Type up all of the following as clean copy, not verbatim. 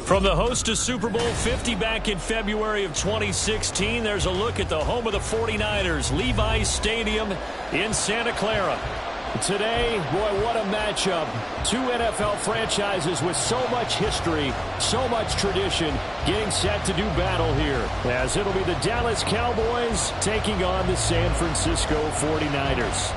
From the host to Super Bowl 50 back in February of 2016, there's a look at the home of the 49ers, Levi's Stadium in Santa Clara. Today, boy, what a matchup. Two NFL franchises with so much history, so much tradition, getting set to do battle here, as it'll be the Dallas Cowboys taking on the San Francisco 49ers.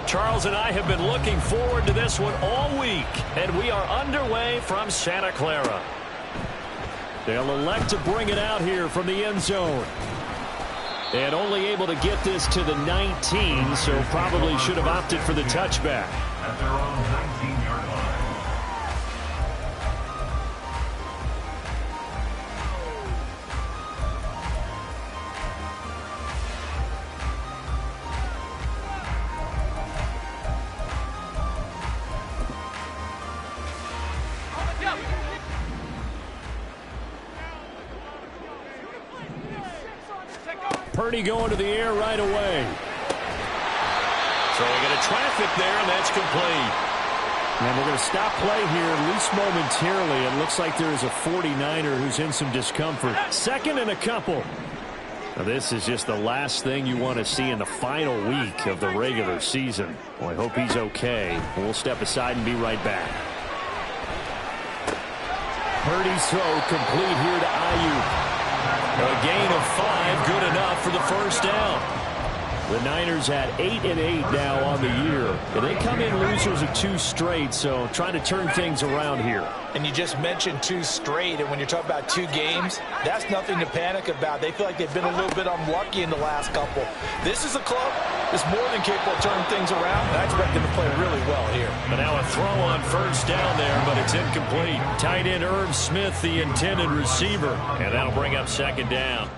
Charles and I have been looking forward to this one all week, and we are underway from Santa Clara. They'll elect to bring it out here from the end zone. And only able to get this to the 19, so probably should have opted for the touchback. At their own 19-yard line. Purdy going to the air right away. Throwing into traffic there, and that's complete. And we're going to stop play here, at least momentarily. It looks like there is a 49er who's in some discomfort. Second and a couple. Now, this is just the last thing you want to see in the final week of the regular season. Well, I hope he's okay. We'll step aside and be right back. Purdy's throw complete here to Ayuk. A gain of 5, good enough for the first down. The Niners at 8-8 now on the year. And they come in losers of 2 straight, so trying to turn things around here. And you just mentioned 2 straight, and when you're talking about 2 games, that's nothing to panic about. They feel like they've been a little bit unlucky in the last couple. This is a club that's more than capable of turning things around, and I expect them to play really well here. But now a throw on first down there, but it's incomplete. Tight end Irv Smith, the intended receiver, and that'll bring up second down.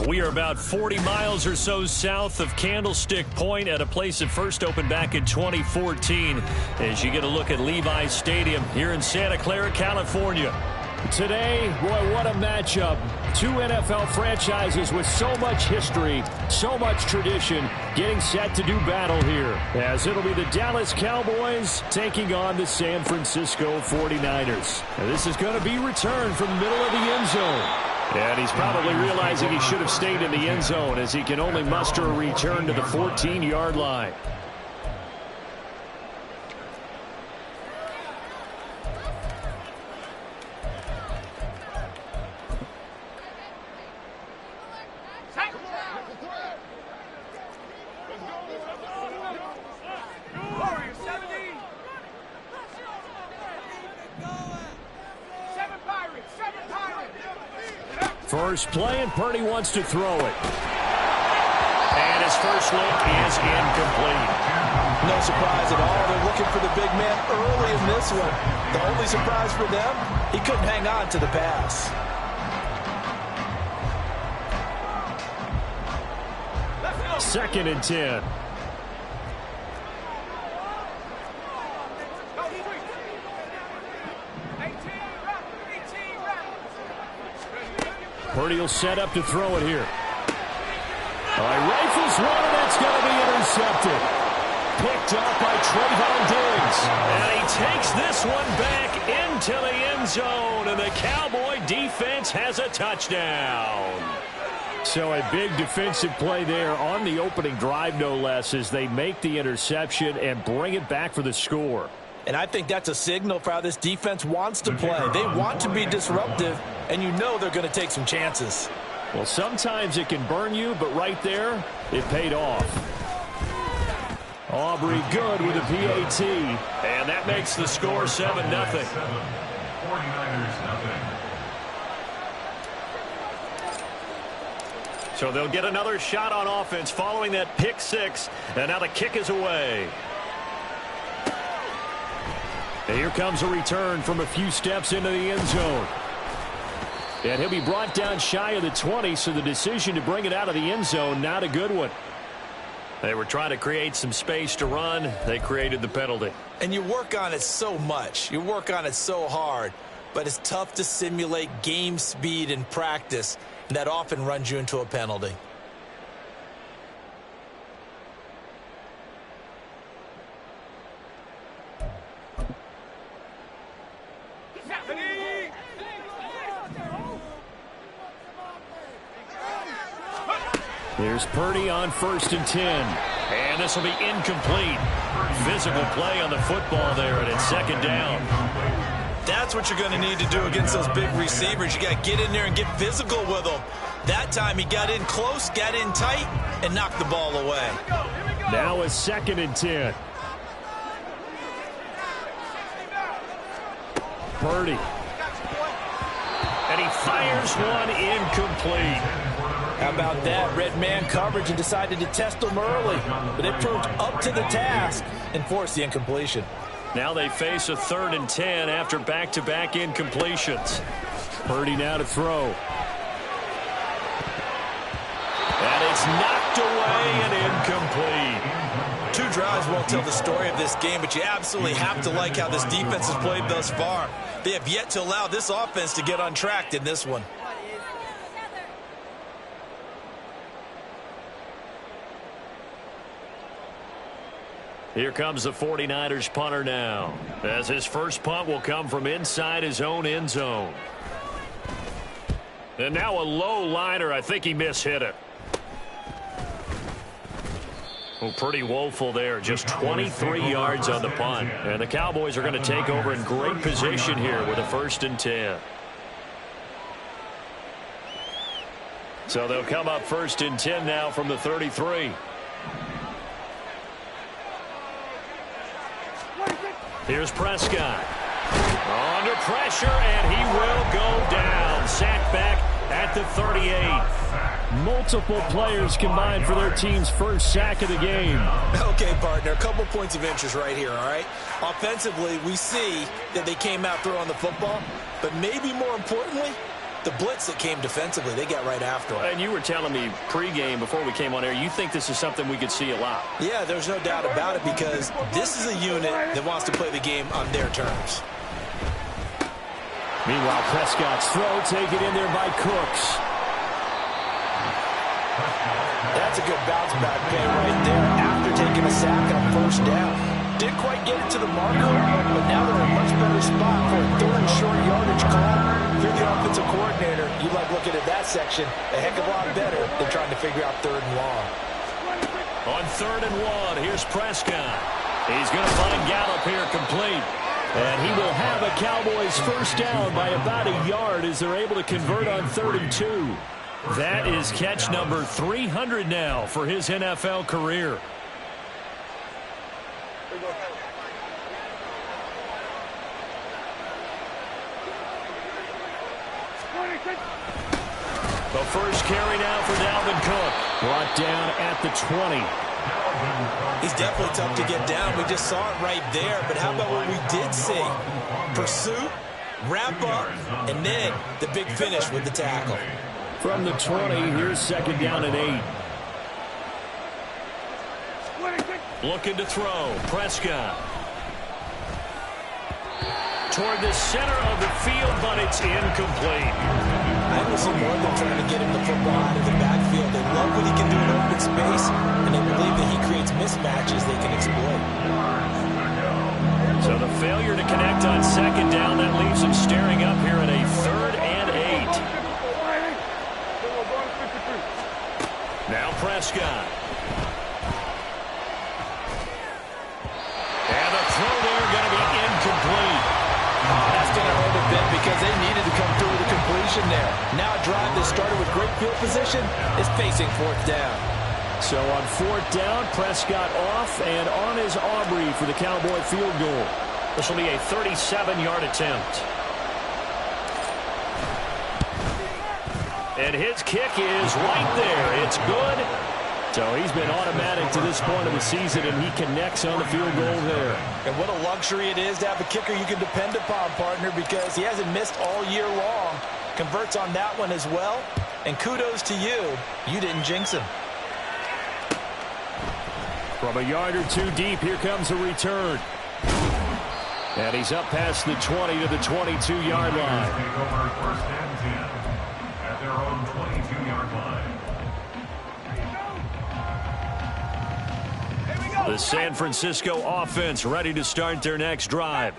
We are about 40 miles or so south of Candlestick Point at a place that first opened back in 2014 as you get a look at Levi Stadium here in Santa Clara, California. Today, boy, what a matchup. Two NFL franchises with so much history, so much tradition, getting set to do battle here, as it'll be the Dallas Cowboys taking on the San Francisco 49ers. Now, this is going to be returned from the middle of the end zone. And he's probably realizing he should have stayed in the end zone as he can only muster a return to the 14-yard line. First play, and Purdy wants to throw it. And his first look is incomplete. No surprise at all. They're looking for the big man early in this one. The only surprise for them, he couldn't hang on to the pass. Second and 10. Purdy will set up to throw it here. Rifles one, and it's going to be intercepted. Picked up by Trayvon Diggs. And he takes this one back into the end zone, and the Cowboy defense has a touchdown. So a big defensive play there on the opening drive, no less, as they make the interception and bring it back for the score. And I think that's a signal for how this defense wants to play. They want to be disruptive, and you know they're going to take some chances. Well, sometimes it can burn you, but right there, it paid off. Aubrey good with a PAT. And that makes the score 7-0. 49ers nothing. So they'll get another shot on offense following that pick six. And now the kick is away. And here comes a return from a few steps into the end zone. And he'll be brought down shy of the 20, so the decision to bring it out of the end zone, not a good one. They were trying to create some space to run. They created the penalty. And you work on it so much. You work on it so hard. But it's tough to simulate game speed in practice. And that often runs you into a penalty. Here's Purdy on 1st and 10. And this will be incomplete. Physical play on the football there, and it's second down. That's what you're going to need to do against those big receivers. You got to get in there and get physical with them. That time he got in close, got in tight, and knocked the ball away. Now a 2nd and 10. Purdy. And he fires one incomplete. How about that? Red man coverage and decided to test them early. But it proved up to the task and forced the incompletion. Now they face a 3rd and 10 after back-to-back incompletions. Purdy now to throw. And it's knocked away and incomplete. 2 drives won't tell the story of this game, but you absolutely have to like how this defense has played thus far. They have yet to allow this offense to get untracked in this one. Here comes the 49ers punter now, as his first punt will come from inside his own end zone. And now a low liner. I think he mishit it. Oh, pretty woeful there. Just 23 yards on the punt. And the Cowboys are going to take over in great position here with a 1st and 10. So they'll come up 1st and 10 now from the 33. Here's Prescott. Under pressure, and he will go down. Sacked back at the 38. Multiple players combined for their team's first sack of the game. Okay, partner, a couple points of interest right here, all right? Offensively, we see that they came out throwing the football, but maybe more importantly, the blitz that came defensively, they got right after him. And you were telling me pregame before we came on air, you think this is something we could see a lot. Yeah, there's no doubt about it because this is a unit that wants to play the game on their terms. Meanwhile, Prescott's throw taken in there by Cooks. That's a good bounce back play right there after taking a sack on first down. Didn't quite get it to the marker, but now they're in a much better spot for a third and short yardage call. If you're the offensive coordinator, you like looking at that section a heck of a lot better than trying to figure out third and long. On 3rd and 1, here's Prescott. He's going to find Gallup here complete. And he will have a Cowboys first down by about a yard as they're able to convert on 3rd and 2. That is catch number 300 now for his NFL career. The first carry now for Dalvin Cook. Brought down at the 20. He's definitely tough to get down. We just saw it right there. But how about what we did see? Pursuit, wrap up, and then the big finish with the tackle. From the 20, here's 2nd down and 8. Looking to throw. Prescott. Toward the center of the field, but it's incomplete. I will see more than trying to get him the football out of the backfield. They love what he can do in open space, and they believe that he creates mismatches they can exploit. So the failure to connect on 2nd down, that leaves him staring up here at a 3rd and 8. Now Prescott. And the throw there going to be incomplete. That's going to hurt a bit because they needed to come through with a completion there. Now a drive that started with great field position is facing 4th down. So on 4th down, Prescott off and on is Aubrey for the Cowboy field goal. This will be a 37-yard attempt. And his kick is right there. It's good. So he's been automatic to this point of the season, and he connects on the field goal there. And what a luxury it is to have a kicker you can depend upon, partner, because he hasn't missed all year long. Converts on that one as well. And kudos to you. You didn't jinx him. From a yard or two deep, here comes a return. And he's up past the 20 to the 22-yard line. Take over 1st and 10 at their own 22-yard line. The San Francisco offense ready to start their next drive.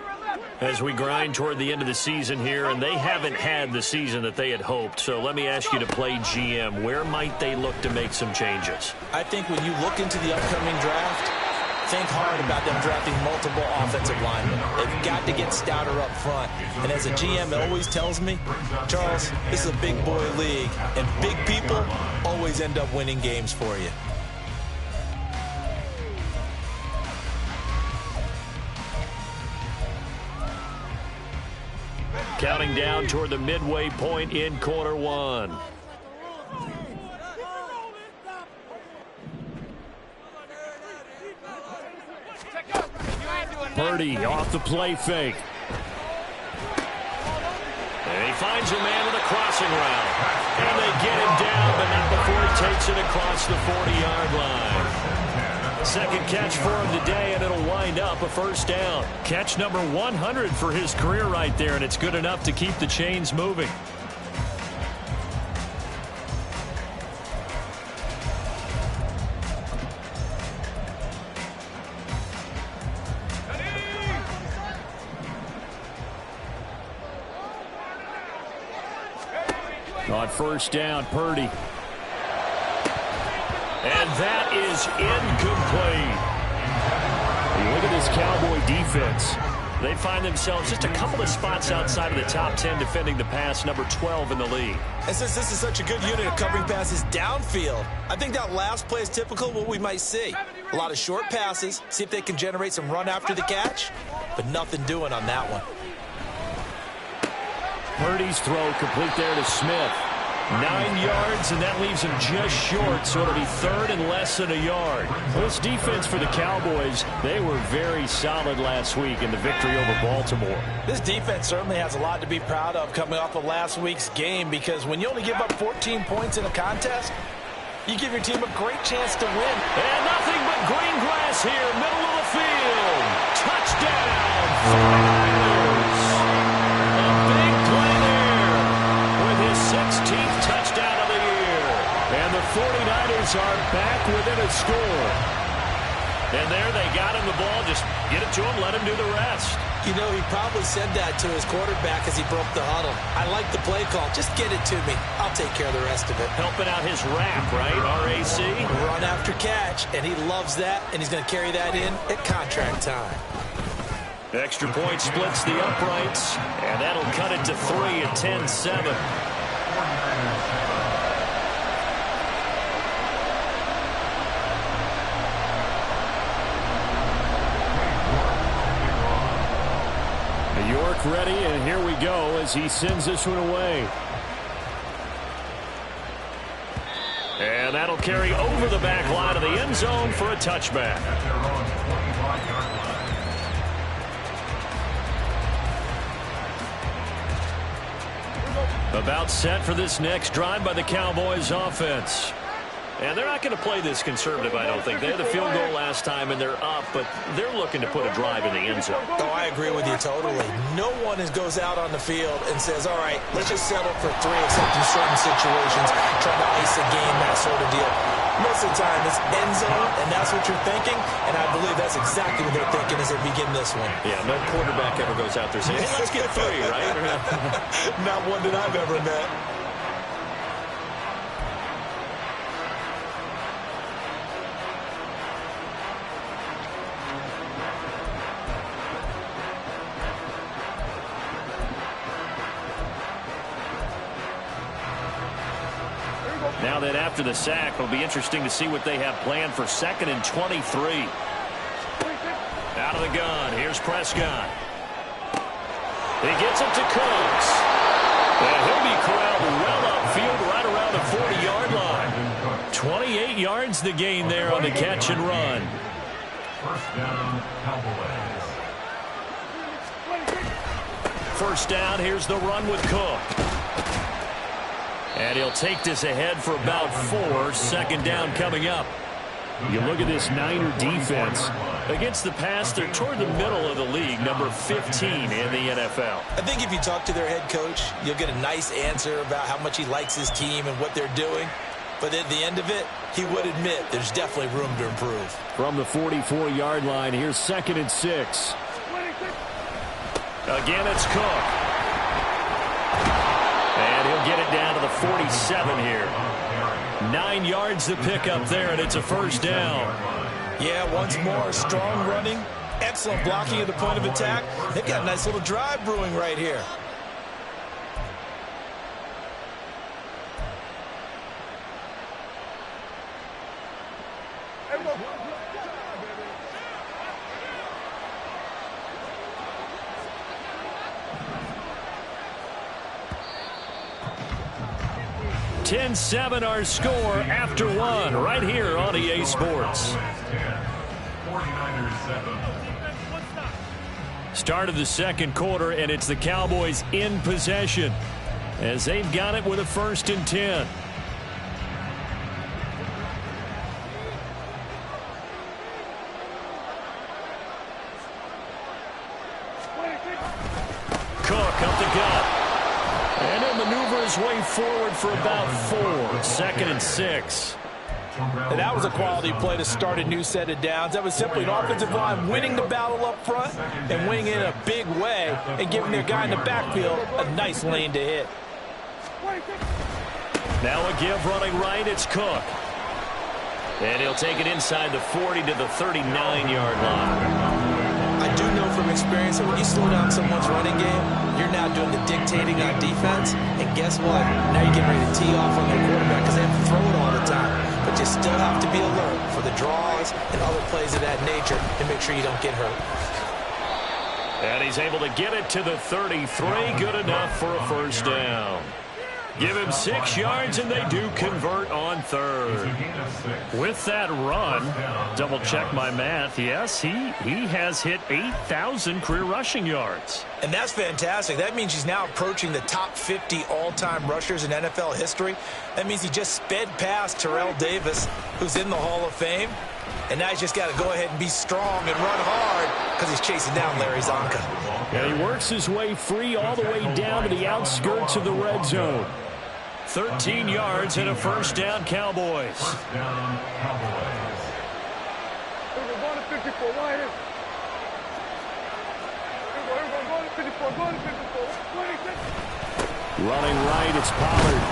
As we grind toward the end of the season here, and they haven't had the season that they had hoped. So let me ask you to play GM. Where might they look to make some changes? I think when you look into the upcoming draft, think hard about them drafting multiple offensive linemen. They've got to get stouter up front. And as a GM always tells me, Charles, this is a big boy league, and big people always end up winning games for you. Counting down toward the midway point in quarter one. Purdy off the play fake. And he finds a man with a crossing route. And they get him down, but not before he takes it across the 40-yard line. Second catch for him today, and it'll wind up a first down. Catch number 100 for his career right there, and it's good enough to keep the chains moving. On first down, Purdy. And that is incomplete. Look at this Cowboy defense. They find themselves just a couple of spots outside of the top 10 defending the pass, number 12 in the league. And since this is such a good unit of covering passes downfield, I think that last play is typical of what we might see. A lot of short passes, see if they can generate some run after the catch, but nothing doing on that one. Purdy's throw complete there to Smith. 9 yards, and that leaves him just short, so it'll be third and less than a yard. Well, this defense for the Cowboys, they were very solid last week in the victory over Baltimore. This defense certainly has a lot to be proud of coming off of last week's game, because when you only give up 14 points in a contest, you give your team a great chance to win. And nothing but green grass here, middle of the field. Touchdown, 49ers. A big play there with his 16th touchdown of the year. And the 49ers are back within a score. And there they got him the ball. Just get it to him, let him do the rest. You know, he probably said that to his quarterback as he broke the huddle. I like the play call. Just get it to me. I'll take care of the rest of it. Helping out his rap, right? RAC. Run after catch, and he loves that, and he's going to carry that in at contract time. Extra point splits the uprights, and that'll cut it to 3 at 10-7. York ready, and here we go as he sends this one away. And that'll carry over the back line of the end zone for a touchback. About set for this next drive by the Cowboys offense. And they're not going to play this conservative, I don't think. They had the field goal last time, and they're up, but they're looking to put a drive in the end zone. Oh, I agree with you totally. No one goes out on the field and says, all right, let's just settle for 3, except in certain situations, trying to ice a game, that sort of deal. Most of the time, it's end zone, and that's what you're thinking, and I believe that's exactly what they're thinking as they begin this one. Yeah, no quarterback ever goes out there saying, hey, let's get 3, right? Not one that I've ever met. Now that after the sack, it'll be interesting to see what they have planned for 2nd and 23. Out of the gun, here's Prescott. He gets it to Cooks. And he'll be corralled well upfield right around the 40-yard line. 28 yards the gain there on the catch and run. First down, Cowboys. First down, here's the run with Cook. And he'll take this ahead for about 4. Second down coming up. You look at this Niner defense. Against the pass, they're toward the middle of the league, number 15 in the NFL. I think if you talk to their head coach, you'll get a nice answer about how much he likes his team and what they're doing. But at the end of it, he would admit there's definitely room to improve. From the 44-yard line, here's 2nd and 6. Again, it's Cook. And he'll get it down to the 47 here. 9 yards to pick up there, and it's a first down. Yeah, once more, strong running, excellent blocking at the point of attack. They've got a nice little drive brewing right here. $10-7 our score after 1 right here on EA Sports. Start of the second quarter, and it's the Cowboys in possession as they've got it with a 1st and 10. Cook up the gut. And he'll maneuver his way forward for about 4. 2nd and 6. And that was a quality play to start a new set of downs. That was simply an offensive line winning the battle up front and winning it in a big way and giving their guy in the backfield a nice lane to hit. Now a give running right, it's Cook. And he'll take it inside the 40 to the 39-yard line. I do know from experience that when you slow down someone's running game, you're now doing the dictating on defense. And guess what? Now you're getting ready to tee off on their quarterback because they have to throw it all the time. But you still have to be alert for the draws and other plays of that nature and make sure you don't get hurt. And he's able to get it to the 33. Good enough for a first down. Give him 6 yards, and they do convert on third. With that run, double-check my math, yes, he has hit 8,000 career rushing yards. And that's fantastic. That means he's now approaching the top 50 all-time rushers in NFL history. That means he just sped past Terrell Davis, who's in the Hall of Fame. And now he's just got to go ahead and be strong and run hard because he's chasing down Larry Zonka. And he works his way free all the way down to the outskirts of the red zone. 13 yards and a first down, Cowboys. First down, Cowboys. Running right, it's Pollard.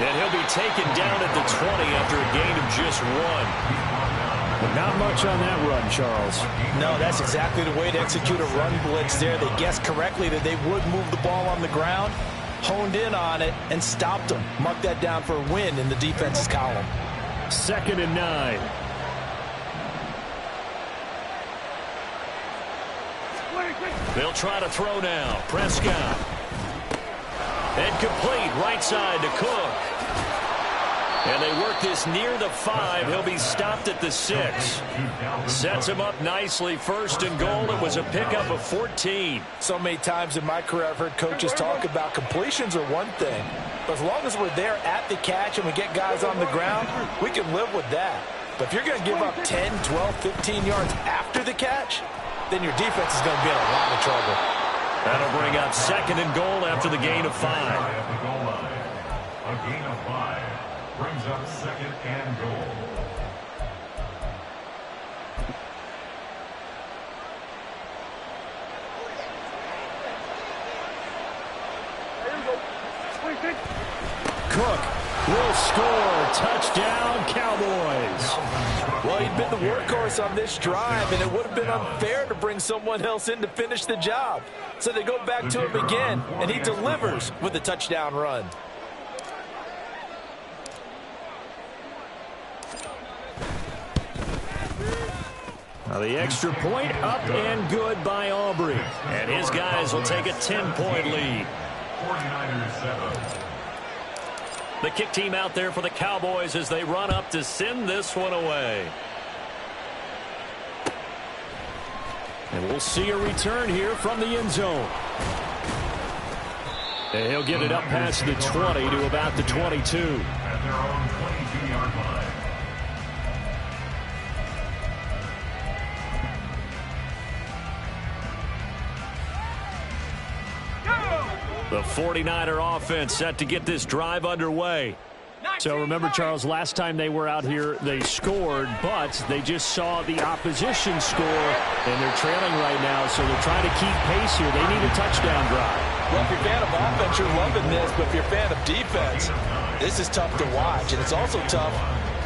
And he'll be taken down at the 20 after a gain of just 1. But not much on that run, Charles. No, that's exactly the way to execute a run blitz there. They guessed correctly that they would move the ball on the ground, honed in on it, and stopped them. Mark that down for a win in the defense's column. 2nd and 9. They'll try to throw now. Prescott. And complete right side to Cook. And they work this near the 5. He'll be stopped at the 6. Sets him up nicely. 1st and goal. It was a pickup of 14. So many times in my career I've heard coaches talk about completions are one thing. But as long as we're there at the catch and we get guys on the ground, we can live with that. But if you're going to give up 10, 12, 15 yards after the catch, then your defense is going to be in a lot of trouble. That'll bring up 2nd and goal after the gain of 5. At the goal line. A gain of 5 brings up 2nd and goal. Cook will score. Touchdown, Cowboys. Well, he'd been the workhorse on this drive, and it would have been unfair to bring someone else in to finish the job. So they go back to him again, and he delivers with a touchdown run. Now the extra point up and good by Aubrey. And his guys will take a 10-point lead. 49ers 7. The kick team out there for the Cowboys as they run up to send this one away. And we'll see a return here from the end zone. And he'll get it up past the 20 to about the 22. At their own 22-yard line. The 49er offense set to get this drive underway. So remember, Charles, last time they were out here, they scored, but they just saw the opposition score, and they're trailing right now, so they're trying to keep pace here. They need a touchdown drive. Well, if you're a fan of offense, you're loving this, but if you're a fan of defense, this is tough to watch, and it's also tough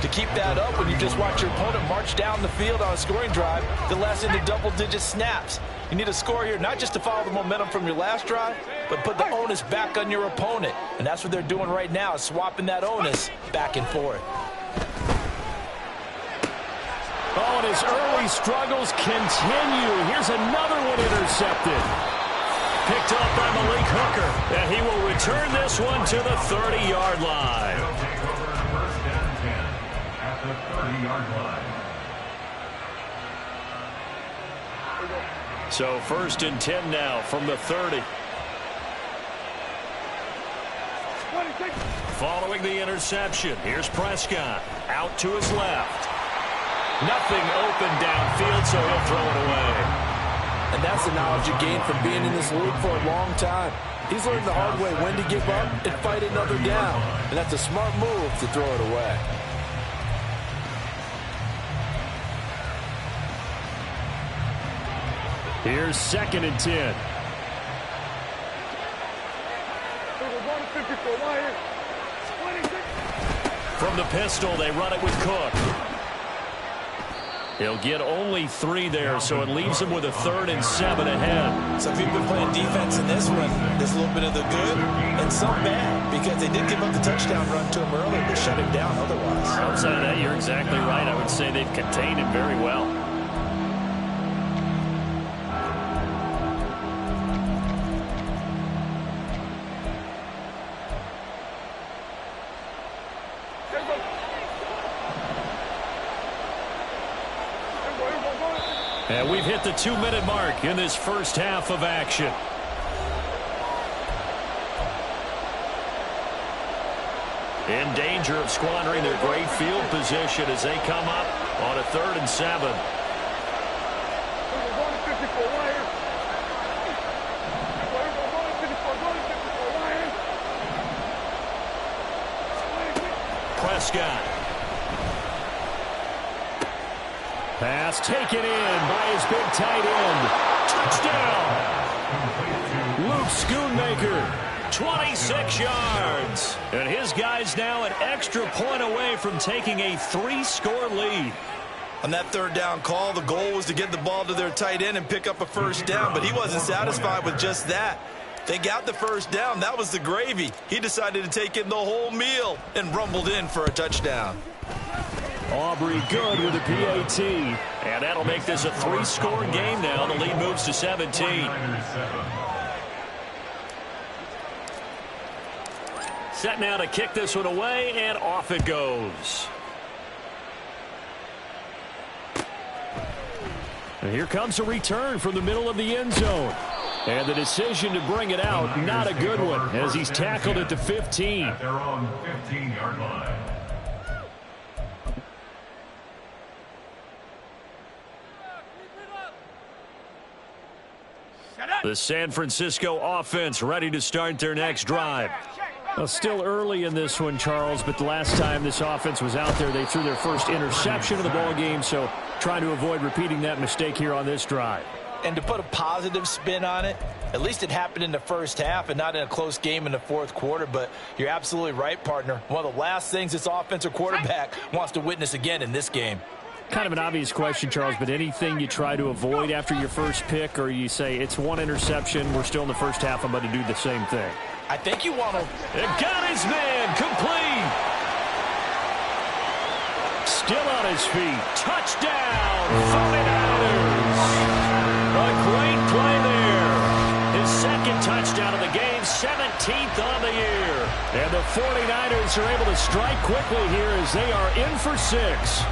to keep that up when you just watch your opponent march down the field on a scoring drive that lasts into double-digit snaps. You need a score here, not just to follow the momentum from your last drive, but put the onus back on your opponent. And that's what they're doing right now, swapping that onus back and forth. Oh, and his early struggles continue. Here's another one intercepted. Picked up by Malik Hooker, and he will return this one to the 30-yard line. They'll take over first down 10 at the 30-yard line. So 1st and 10 now from the 30. Following the interception, here's Prescott. Out to his left. Nothing open downfield, so he'll throw it away. And that's the knowledge you gain from being in this league for a long time. He's learned the hard way when to give up and fight another down. And that's a smart move to throw it away. Here's 2nd and 10. From the pistol, they run it with Cook. He'll get only 3 there, so it leaves him with a 3rd and 7 ahead. So if you've been playing defense in this one, there's a little bit of the good and some bad, because they did give up the touchdown run to him earlier to shut him down otherwise. Outside of that, you're exactly right. I would say they've contained him very well. And we've hit the 2-minute mark in this first half of action. In danger of squandering their great field position as they come up on a 3rd and 7. Prescott. Pass taken in by his big tight end. Touchdown! Luke Schoonmaker, 26 yards. And his guy's now an extra point away from taking a 3-score lead. On that 3rd down call, the goal was to get the ball to their tight end and pick up a 1st down, but he wasn't satisfied with just that. They got the 1st down. That was the gravy. He decided to take in the whole meal and rumbled in for a touchdown. Aubrey good with a PAT. And that'll make this a 3-score game now. The lead moves to 17. Set now to kick this one away, and off it goes. And here comes a return from the middle of the end zone. And the decision to bring it out, not a good one, as he's tackled at the 15. At their own 15-yard line. The San Francisco offense ready to start their next drive. Well, still early in this one, Charles, but the last time this offense was out there, they threw their first interception of the ball game, so trying to avoid repeating that mistake here on this drive. And to put a positive spin on it, at least it happened in the first half and not in a close game in the 4th quarter. But you're absolutely right, partner. One of the last things this offensive quarterback wants to witness again in this game. Kind of an obvious question, Charles, but anything you try to avoid after your first pick, or you say it's one interception, we're still in the first half, I'm going to do the same thing? I think you want to... It got his man, complete! Still on his feet, touchdown, 49ers! A great play there. His 2nd touchdown of the game, 17th on the year. And the 49ers are able to strike quickly here as they are in for 6.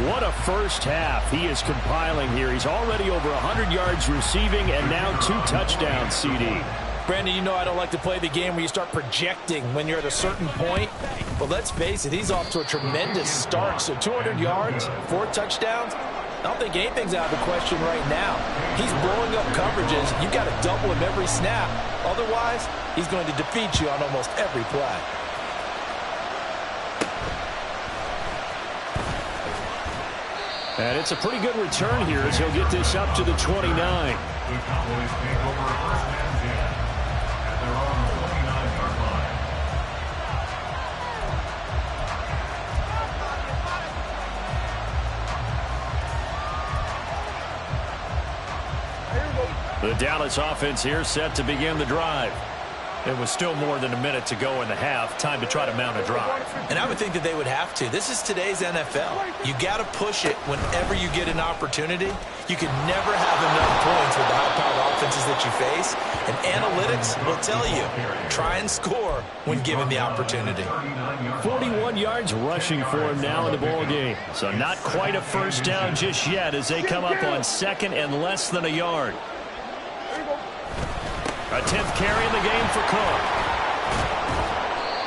What a first half he is compiling here. He's already over 100 yards receiving and now 2 touchdowns, CD. Brandon, you know I don't like to play the game where you start projecting when you're at a certain point. But let's face it, he's off to a tremendous start. So 200 yards, 4 touchdowns. I don't think anything's out of the question right now. He's blowing up coverages. You've got to double him every snap. Otherwise, he's going to defeat you on almost every play. And it's a pretty good return here as he'll get this up to the 29. The Cowboys take over a 1st and 10 at their own 49-yard line. The Dallas offense here set to begin the drive. It was still more than a minute to go in the half. Time to try to mount a drive. And I would think that they would have to. This is today's NFL. You got to push it whenever you get an opportunity. You can never have enough points with the high-powered offenses that you face. And analytics will tell you, try and score when given the opportunity. 41 yards rushing for him now in the ball game. So not quite a first down just yet as they come up on 2nd and less than a yard. A 10th carry in the game for Cook.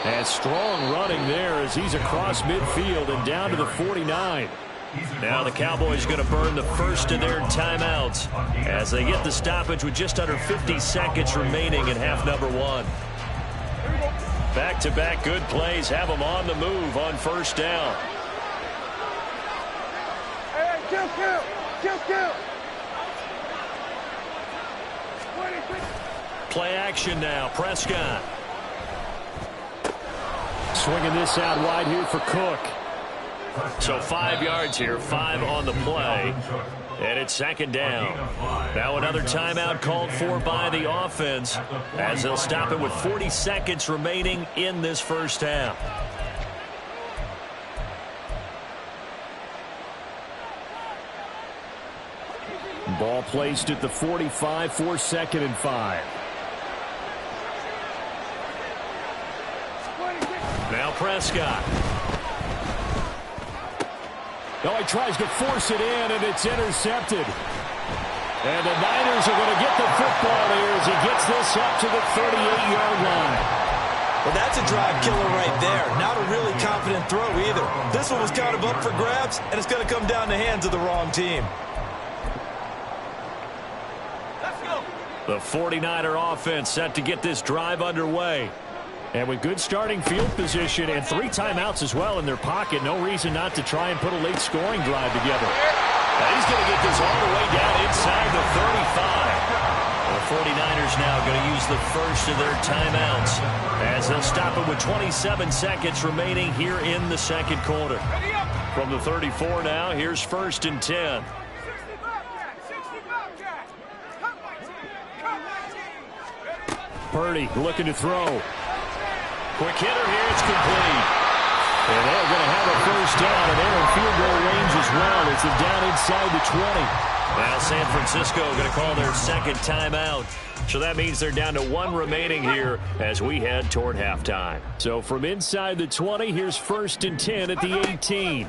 And strong running there as he's across midfield and down to the 49. Now the Cowboys going to burn the first of their timeouts as they get the stoppage with just under 50 seconds remaining in half number 1. Back-to-back good plays have them on the move on first down. Hey, kill. Play action now. Prescott. Swinging this out wide here for Cook. So 5 yards here, 5 on the play. And it's 2nd down. Now another timeout called for by the offense as they'll stop it with 40 seconds remaining in this first half. Ball placed at the 45 for 2nd and 5. Now Prescott. Oh, he tries to force it in, and it's intercepted. And the Niners are going to get the football here as he gets this up to the 38-yard line. Well, that's a drive killer right there. Not a really confident throw either. This one was kind of up for grabs, and it's going to come down the hands of the wrong team. The 49er offense set to get this drive underway. And with good starting field position and 3 timeouts as well in their pocket, no reason not to try and put a late scoring drive together. And he's going to get this all the way down inside the 35. The 49ers now going to use the first of their timeouts as they'll stop it with 27 seconds remaining here in the second quarter. From the 34 now, here's 1st and 10. Purdy looking to throw. Quick hitter here, it's complete. And they're going to have a first down, and they're in field goal range as well. It's a down inside the 20. Now San Francisco going to call their second timeout. So that means they're down to 1 remaining here as we head toward halftime. So from inside the 20, here's 1st and 10 at the 18.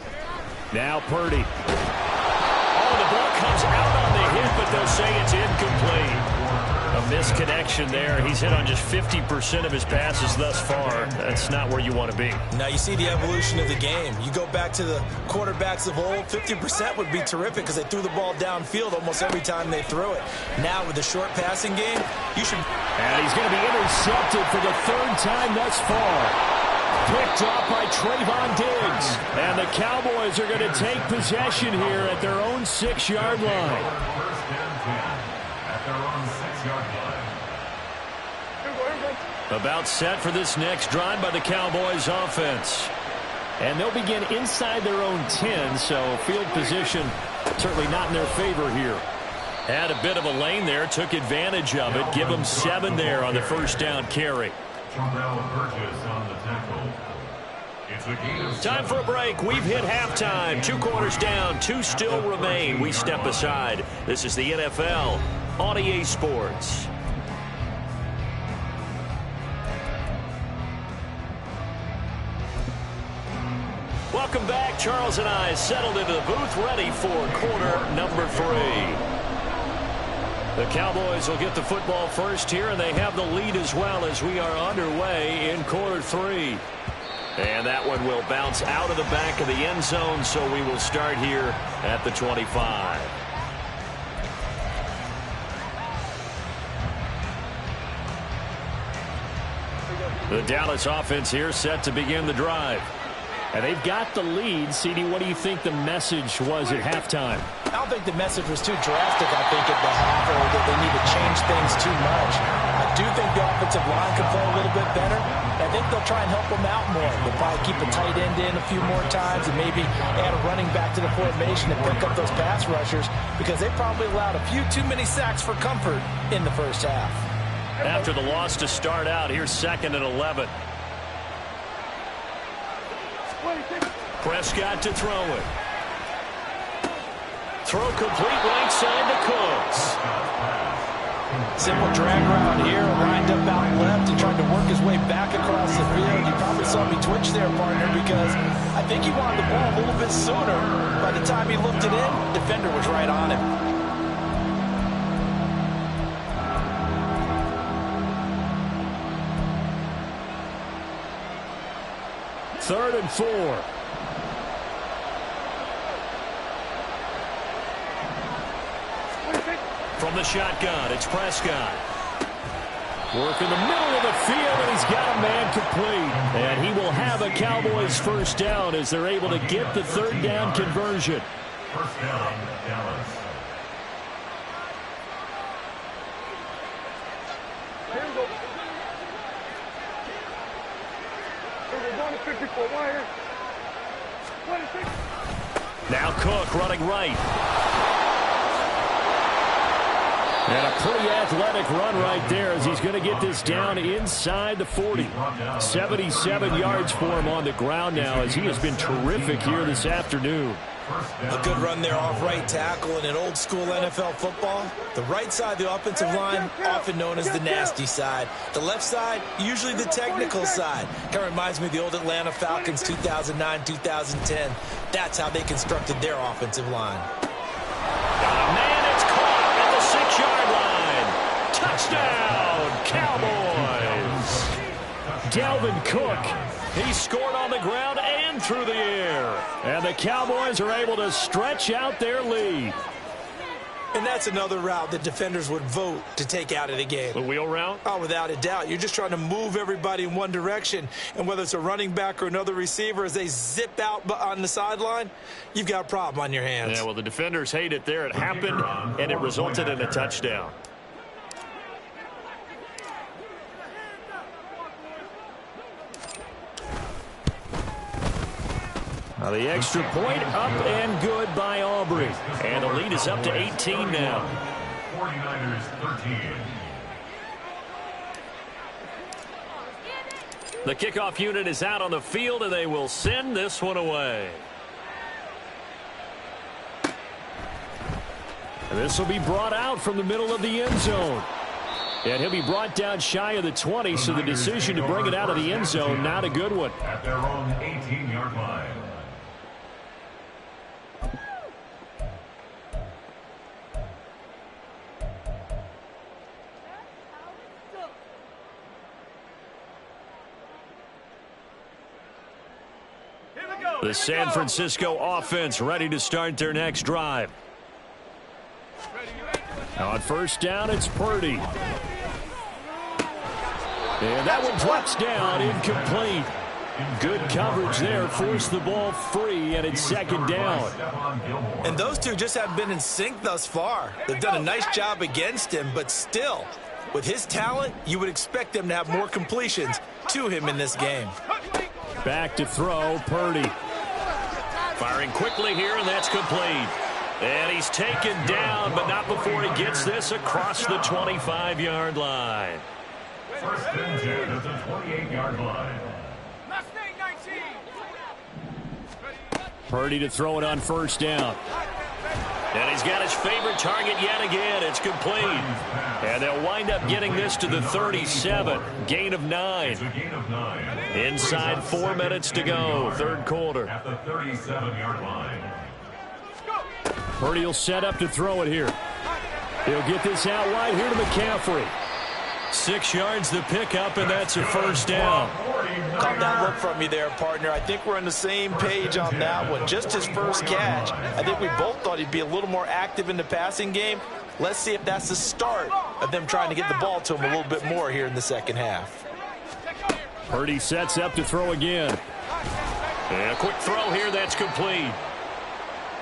Now Purdy. Oh, the ball comes out on the hit, but they'll say it's incomplete. A misconnection there. He's hit on just 50% of his passes thus far. That's not where you want to be. Now you see the evolution of the game. You go back to the quarterbacks of old, 50% would be terrific because they threw the ball downfield almost every time they threw it. Now with the short passing game, you should... And he's going to be intercepted for the 3rd time thus far. Picked up by Trayvon Diggs. And the Cowboys are going to take possession here at their own 6-yard line. First and 10 at their own 6-yard line. About set for this next drive by the Cowboys offense. And they'll begin inside their own 10, so field position certainly not in their favor here. Had a bit of a lane there, took advantage of it. Give them 7 there on the first down carry. Burgess on the tackle. It's a gain of Time for a break. We've hit halftime. 2 quarters down, 2 still remain. We step aside. This is the NFL on EA Sports. Welcome back. Charles and I settled into the booth, ready for quarter number 3. The Cowboys will get the football first here, and they have the lead as well as we are underway in quarter 3. And that one will bounce out of the back of the end zone, so we will start here at the 25. The Dallas offense here set to begin the drive. And they've got the lead. CD, what do you think the message was at halftime? I don't think the message was too drastic, I think, at the half, or that they need to change things too much. I do think the offensive line can play a little bit better. I think they'll try and help them out more. They'll probably keep a tight end in a few more times and maybe add a running back to the formation and pick up those pass rushers because they probably allowed a few too many sacks for comfort in the first half. After the loss to start out, here's 2nd and 11. Prescott to throw it. Throw complete right side to Cooks. Simple drag route here, lined up out left and tried to work his way back across the field. You probably saw me twitch there, partner, because I think he wanted the ball a little bit sooner. By the time he looked it in, the defender was right on him. Third and 4. From the shotgun, it's Prescott. Work in the middle of the field, and he's got a man complete. And he will have a Cowboys first down as they're able to get the 3rd down conversion. First down, Dallas. Now Cook running right. And a pretty athletic run right there as he's going to get this down inside the 40. 77 yards for him on the ground now as he has been terrific here this afternoon. A good run there off right tackle in an old-school NFL football. The right side of the offensive line, often known as the nasty side. The left side, usually the technical side. Kind of reminds me of the old Atlanta Falcons 2009-2010. That's how they constructed their offensive line. Got a man, it's caught at the 6-yard line. Touchdown, Cowboys. Dalvin Cook, he scored on the ground and through the air. And the Cowboys are able to stretch out their lead. And that's another route that defenders would vote to take out of the game. The wheel route? Oh, without a doubt. You're just trying to move everybody in one direction. And whether it's a running back or another receiver, as they zip out on the sideline, you've got a problem on your hands. Yeah, well, the defenders hate it there. It happened, and it resulted in a touchdown. Now the extra point up and good by Aubrey. And the lead is up to 18 now. 49ers 13. The kickoff unit is out on the field, and they will send this one away. And this will be brought out from the middle of the end zone. And he'll be brought down shy of the 20, so the decision to bring it out of the end zone, not a good one. At their own 18-yard line. The San Francisco offense ready to start their next drive. Now on first down, it's Purdy. And that one drops down, incomplete. Good coverage there, forced the ball free, and it's second down. And those two just haven't been in sync thus far. They've done a nice job against him, but still, with his talent, you would expect them to have more completions to him in this game. Back to throw, Purdy. Firing quickly here, and that's complete. And he's taken down, but not before he gets this across the 25-yard line. First and 10 at the 28-yard line. Purdy to throw it on first down. And he's got his favorite target yet again. It's complete. And they'll wind up getting this to the 37. Gain of 9. It's a gain of 9. Inside 4 minutes to go, third quarter. At the 37-yard line. Purdy will set up to throw it here. He'll get this out wide here to McCaffrey. 6 yards the pickup, and that's a first down. Caught that look from you there, partner. I think we're on the same page on that one. Just his first catch. I think we both thought he'd be a little more active in the passing game. Let's see if that's the start of them trying to get the ball to him a little bit more here in the second half. Purdy sets up to throw again. And a quick throw here, that's complete.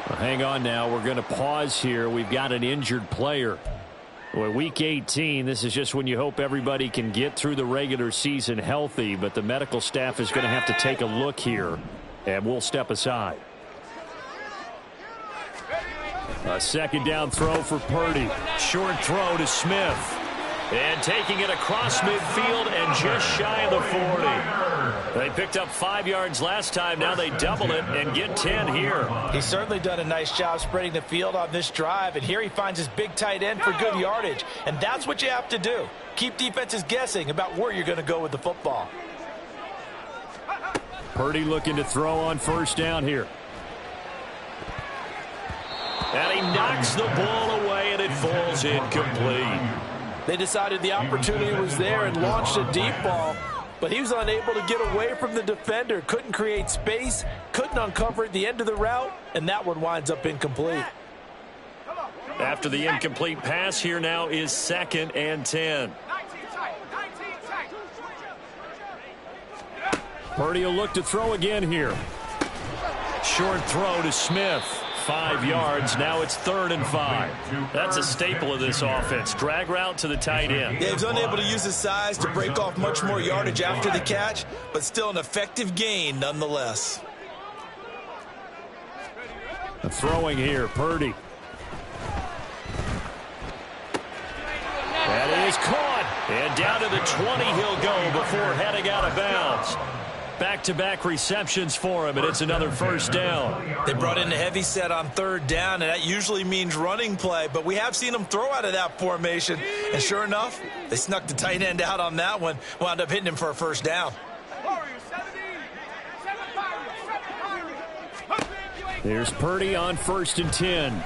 Well, hang on now, we're going to pause here. We've got an injured player. Well, week 18, this is just when you hope everybody can get through the regular season healthy, but the medical staff is going to have to take a look here, and we'll step aside. A second down throw for Purdy. Short throw to Smith. And taking it across midfield and just shy of the 40. They picked up 5 yards last time. Now they double it and get 10 here. He's certainly done a nice job spreading the field on this drive. And here he finds his big tight end for good yardage. And that's what you have to do. Keep defenses guessing about where you're going to go with the football. Purdy looking to throw on first down here. And he knocks the ball away, and it falls incomplete. They decided the opportunity was there and launched a deep ball, but he was unable to get away from the defender. Couldn't create space, couldn't uncover at the end of the route, and that one winds up incomplete. After the incomplete pass, here now is 2nd and 10. Purdy will look to throw again here. Short throw to Smith. 5 yards. Now it's 3rd and 5. That's a staple of this offense. Drag route to the tight end. Yeah, he's unable to use his size to break off much more yardage after the catch, but still an effective gain nonetheless. Throwing here, Purdy. That is caught. And down to the 20 he'll go before heading out of bounds. Back-to-back receptions for him, and it's another first down. They brought in a heavy set on third down, and that usually means running play, but we have seen them throw out of that formation. And sure enough, they snuck the tight end out on that one, wound up hitting him for a first down. Here's Purdy on 1st and 10.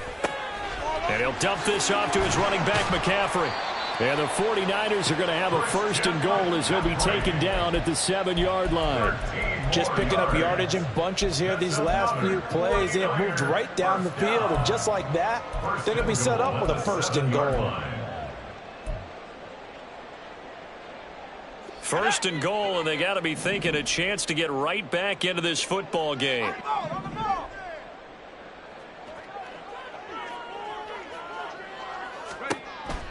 And he'll dump this off to his running back, McCaffrey. And the 49ers are going to have a 1st and goal as he'll be taken down at the 7-yard line. Just picking up yardage in bunches here these last few plays. They have moved right down the field, and just like that, they're going to be set up with a 1st and goal. 1st and goal, and they got to be thinking a chance to get right back into this football game.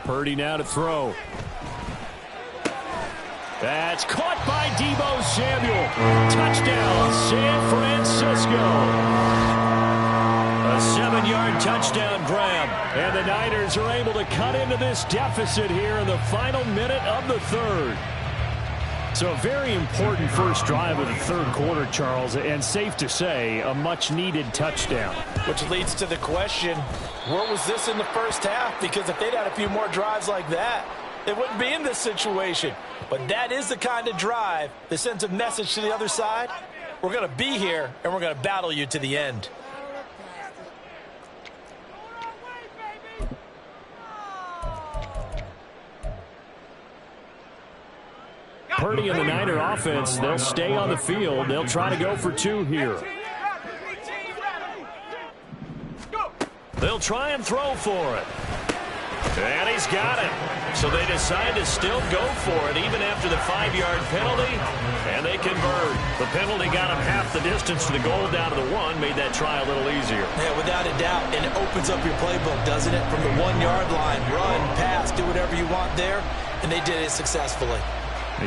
Purdy now to throw. That's caught by Deebo Samuel. Touchdown, San Francisco. A 7-yard touchdown grab. And the Niners are able to cut into this deficit here in the final minute of the third. So a very important first drive of the third quarter, Charles, and safe to say, a much-needed touchdown. Which leads to the question, where was this in the first half? Because if they'd had a few more drives like that, they wouldn't be in this situation. But that is the kind of drive that sends a message to the other side. We're going to be here, and we're going to battle you to the end. Purdy and the Niner offense, they'll stay on the field. They'll try to go for 2 here. They'll try and throw for it. And he's got it. So they decide to still go for it even after the 5-yard penalty. And they convert. The penalty got them half the distance to the goal down to the 1. Made that try a little easier. Yeah, without a doubt. And it opens up your playbook, doesn't it? From the 1-yard line, run, pass, do whatever you want there. And they did it successfully.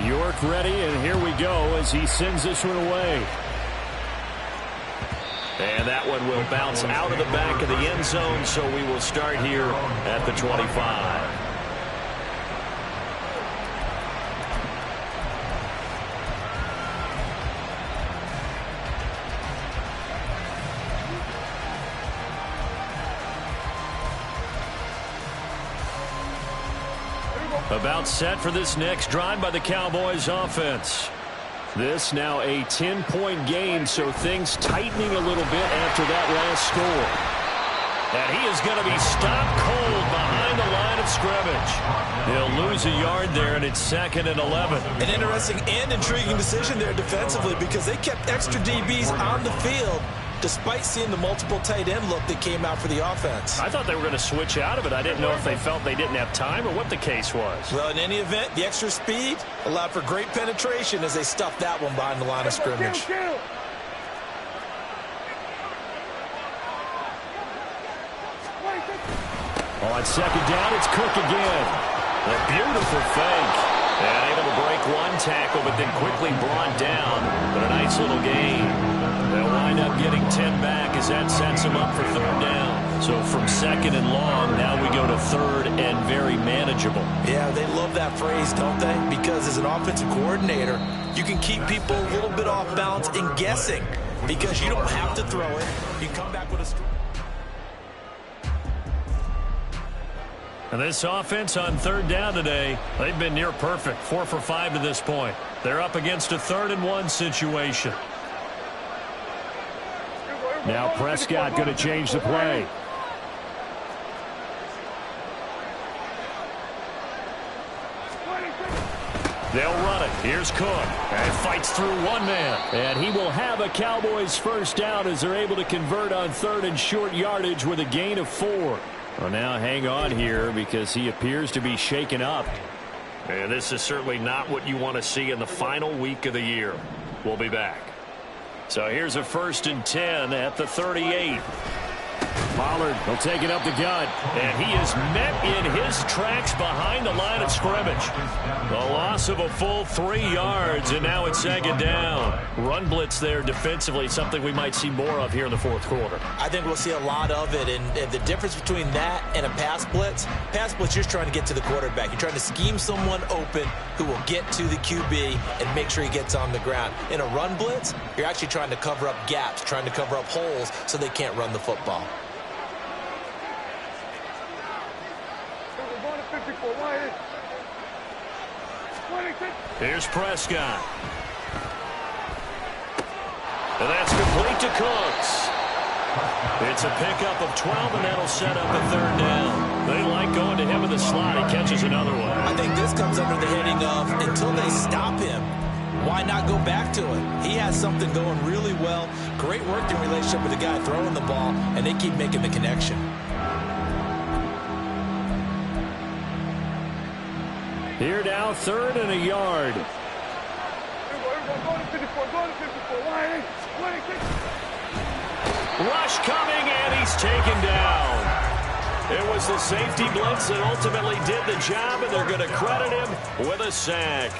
York ready, and here we go as he sends this one away. And that one will bounce out of the back of the end zone, so we will start here at the 25. About set for this next drive by the Cowboys offense. This now a 10-point game, so things tightening a little bit after that last score. And he is going to be stopped cold behind the line of scrimmage. He'll lose a yard there, and it's 2nd and 11. An interesting and intriguing decision there defensively because they kept extra DBs on the field despite seeing the multiple tight end look that came out for the offense. I thought they were going to switch out of it. I didn't know if they felt they didn't have time or what the case was. Well, in any event, the extra speed allowed for great penetration as they stuffed that one behind the line of scrimmage. On 2nd down, it's Cook again. A beautiful fake. And able to break one tackle, but then quickly brought down. But a nice little gain. They'll wind up getting 10 back as that sets them up for 3rd down. So from 2nd and long, now we go to 3rd and very manageable. Yeah, they love that phrase, don't they? Because as an offensive coordinator, you can keep people a little bit off balance and guessing because you don't have to throw it. You come back with a strike. And this offense on 3rd down today, they've been near perfect, 4 for 5 to this point. They're up against a 3rd and 1 situation. Now Prescott going to change the play. They'll run it. Here's Cook. And fights through one man. And he will have a Cowboys 1st down as they're able to convert on 3rd and short yardage with a gain of 4. Well, now hang on here because he appears to be shaken up. And this is certainly not what you want to see in the final week of the year. We'll be back. So here's a 1st and 10 at the 38. Pollard will take it up the gut, and he is met in his tracks behind the line of scrimmage. The loss of a full 3 yards, and now it's second down. Run blitz there defensively, something we might see more of here in the fourth quarter. I think we'll see a lot of it, and the difference between that and a pass blitz, you're trying to get to the quarterback. You're trying to scheme someone open who will get to the QB and make sure he gets on the ground. In a run blitz, you're actually trying to cover up gaps, trying to cover up holes so they can't run the football. Here's Prescott. And that's complete to Cooks. It's a pickup of 12, and that'll set up a third down. They like going to him in the slot. He catches another one. I think this comes under the heading of until they stop him, why not go back to it? He has something going really well. Great working relationship with the guy throwing the ball, and they keep making the connection. Here now, 3rd and a yard. Rush coming, and he's taken down. It was the safety blitz that ultimately did the job, and they're going to credit him with a sack.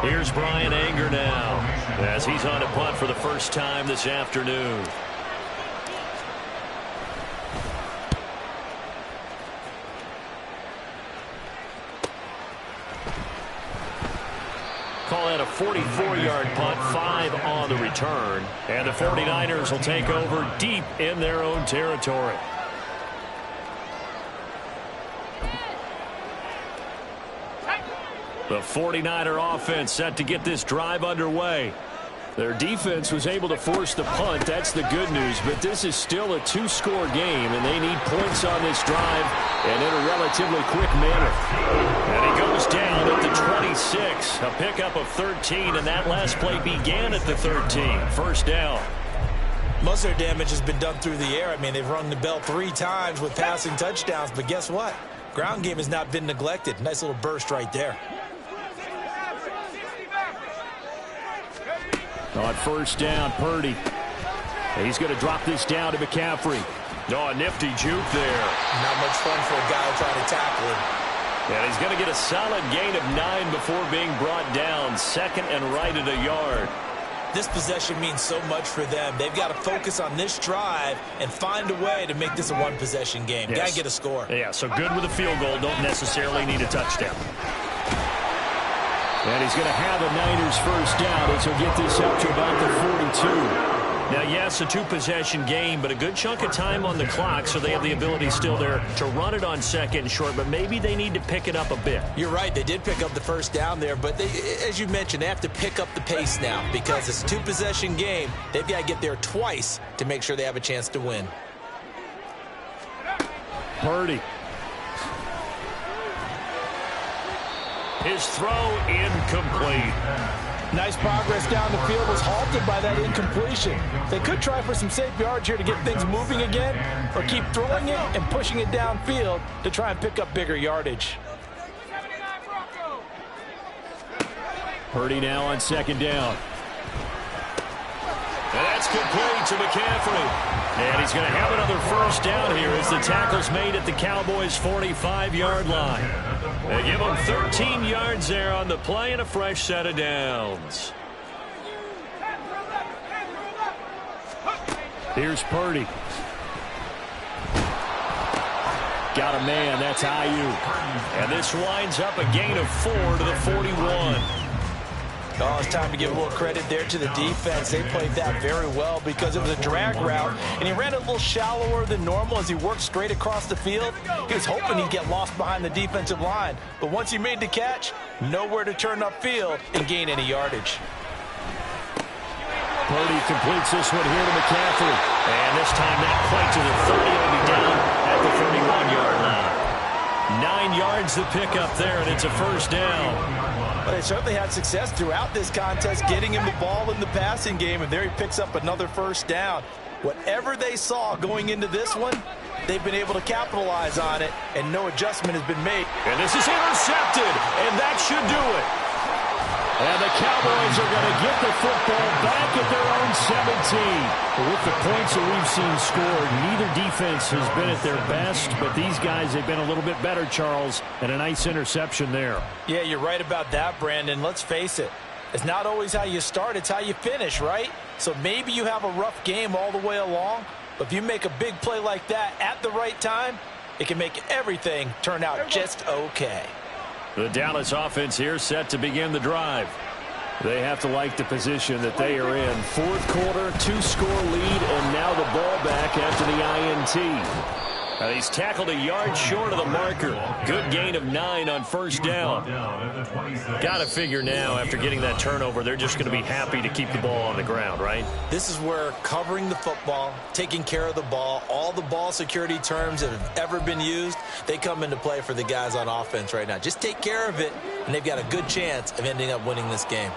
Here's Brian Anger now, as he's on a punt for the first time this afternoon. Call that a 44-yard punt, 5 on the return. And the 49ers will take over deep in their own territory. The 49er offense set to get this drive underway. Their defense was able to force the punt. That's the good news. But this is still a 2-score game, and they need points on this drive and in a relatively quick manner. And he goes down at the 26. A pickup of 13, and that last play began at the 13. First down. Most of their damage has been done through the air. I mean, they've rung the bell 3 times with passing touchdowns. But guess what? Ground game has not been neglected. Nice little burst right there. On first down, Purdy. He's going to drop this down to McCaffrey. Oh, a nifty juke there. Not much fun for a guy trying to tackle him. And he's going to get a solid gain of 9 before being brought down. 2nd and right at a yard. This possession means so much for them. They've got to focus on this drive and find a way to make this a one-possession game. Yes. Got to get a score. Yeah, so good with a field goal. Don't necessarily need a touchdown. And he's going to have a Niners first down as he'll get this up to about the 42. Now, yes, a 2-possession game, but a good chunk of time on the clock, so they have the ability still there to run it on 2nd and short, but maybe they need to pick it up a bit. You're right. They did pick up the first down there, but they, as you mentioned, they have to pick up the pace now because it's a 2-possession game. They've got to get there twice to make sure they have a chance to win. Purdy. His throw incomplete. Nice progress down the field, was halted by that incompletion. They could try for some safe yards here to get things moving again, or keep throwing it and pushing it downfield to try and pick up bigger yardage. Purdy now on 2nd down. And that's complete to McCaffrey. And he's going to have another first down here as the tackle's made at the Cowboys' 45-yard line. They give him 13 yards there on the play and a fresh set of downs. Here's Purdy. Got a man, that's Ayuk. And this winds up a gain of 4 to the 41. Oh, it's time to give a little credit there to the defense. They played that very well because it was a drag route, and he ran a little shallower than normal as he worked straight across the field. He was hoping he'd get lost behind the defensive line, but once he made the catch, nowhere to turn upfield and gain any yardage. Purdy completes this one here to McCaffrey, and this time not quite to the 30. He'll be down at the 31-yard line. 9 yards the pickup there, and it's a first down. But they certainly had success throughout this contest, getting him the ball in the passing game, and there he picks up another first down. Whatever they saw going into this one, they've been able to capitalize on it, and no adjustment has been made. And this is intercepted, and that should do it. And the Cowboys are going to get the football back at their own 17. With the points that we've seen scored, neither defense has been at their best, but these guys have been a little bit better, Charles, and a nice interception there. Yeah, you're right about that, Brandon. Let's face it. It's not always how you start, it's how you finish, right? So maybe you have a rough game all the way along, but if you make a big play like that at the right time, it can make everything turn out just okay. The Dallas offense here set to begin the drive. They have to like the position that they are in. Fourth quarter, 2-score lead, and now the ball back after the INT. He's tackled a yard short of the marker. Good gain of 9 on first down. Got to figure now, after getting that turnover, they're just going to be happy to keep the ball on the ground, right? This is where covering the football, taking care of the ball, all the ball security terms that have ever been used, they come into play for the guys on offense right now. Just take care of it, and they've got a good chance of ending up winning this game.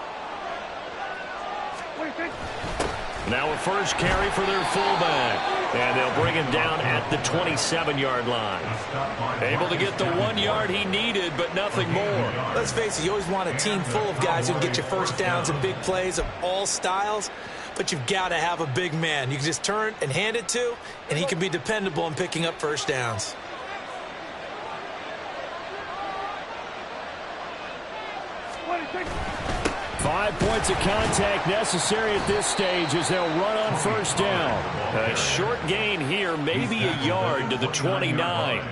Now a first carry for their fullback. And they'll bring him down at the 27-yard line. Able to get the 1 yard he needed, but nothing more. Let's face it, you always want a team full of guys who can get you first downs and big plays of all styles, but you've got to have a big man you can just turn and hand it to, and he can be dependable in picking up first downs. Five points of contact necessary at this stage as they'll run on first down. A short gain here, maybe a yard to the 29.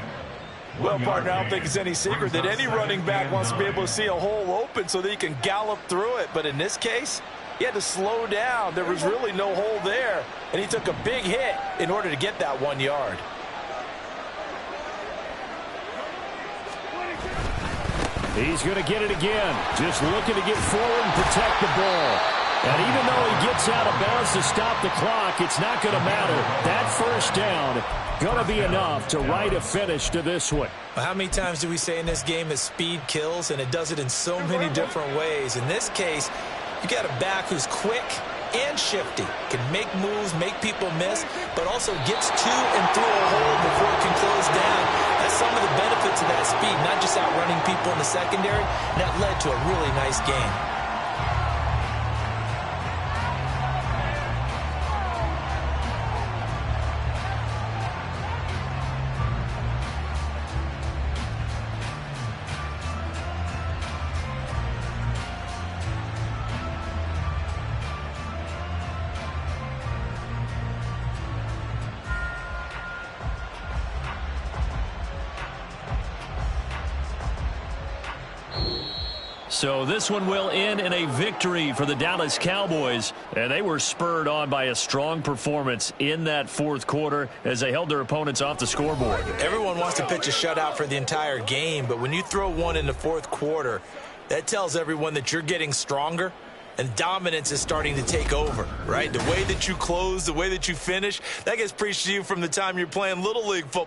Well, partner, I don't think it's any secret that any running back wants to be able to see a hole open so that he can gallop through it. But in this case, he had to slow down. There was really no hole there, and he took a big hit in order to get that 1 yard. He's going to get it again. Just looking to get forward and protect the ball. And even though he gets out of bounds to stop the clock, it's not going to matter. That first down going to be enough to write a finish to this one. Well, how many times do we say in this game that speed kills, and it does it in so many different ways? In this case, you got a back who's quick and shifty, can make moves, make people miss, but also gets to and through a hole before it can close down. That's some of the benefits of that speed, not just outrunning people in the secondary. And that led to a really nice game. So this one will end in a victory for the Dallas Cowboys, and they were spurred on by a strong performance in that fourth quarter as they held their opponents off the scoreboard. Everyone wants to pitch a shutout for the entire game, but when you throw one in the fourth quarter, that tells everyone that you're getting stronger and dominance is starting to take over, right? The way that you close, the way that you finish, that gets preached to you from the time you're playing Little League football.